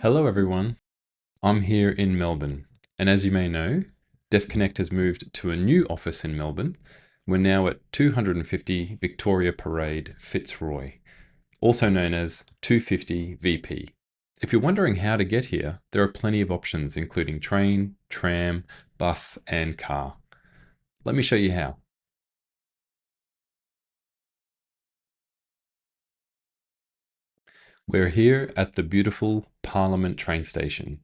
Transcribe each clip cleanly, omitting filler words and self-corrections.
Hello everyone, I'm here in Melbourne, and as you may know, DevConnect has moved to a new office in Melbourne. We're now at 250 Victoria Parade, Fitzroy, also known as 250 VP. If you're wondering how to get here, there are plenty of options including train, tram, bus and car. Let me show you how. We're here at the beautiful Parliament train station.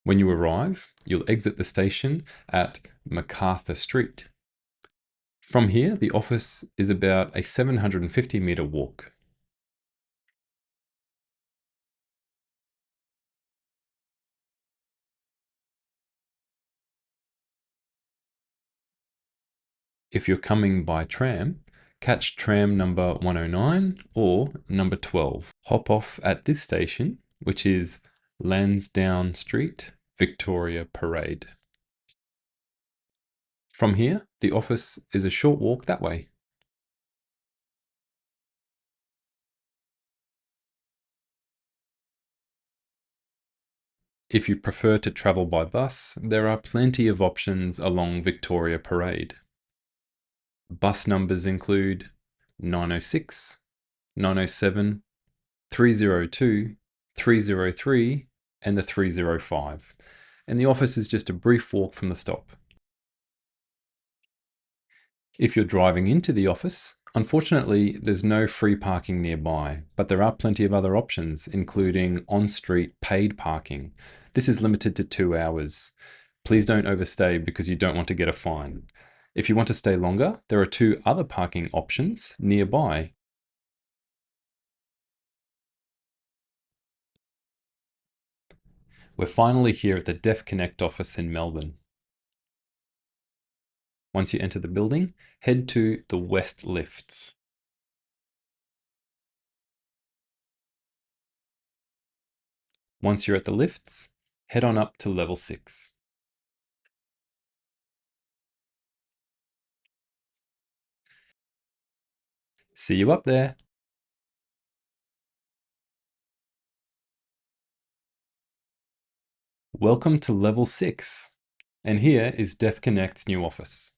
When you arrive, you'll exit the station at MacArthur Street. From here, the office is about a 750-metre walk. If you're coming by tram, catch tram number 109 or number 12. Hop off at this station, which is Lansdowne Street, Victoria Parade. From here, the office is a short walk that way. If you prefer to travel by bus, there are plenty of options along Victoria Parade. Bus numbers include 906, 907, 302, 303, and the 305. And the office is just a brief walk from the stop. If you're driving into the office, unfortunately, there's no free parking nearby, but there are plenty of other options, including on-street paid parking. This is limited to 2 hours. Please don't overstay because you don't want to get a fine. If you want to stay longer, there are 2 other parking options nearby. We're finally here at the DevConnect office in Melbourne. Once you enter the building, head to the west lifts. Once you're at the lifts, head on up to level 6. See you up there. Welcome to level 6. And here is DevConnect's new office.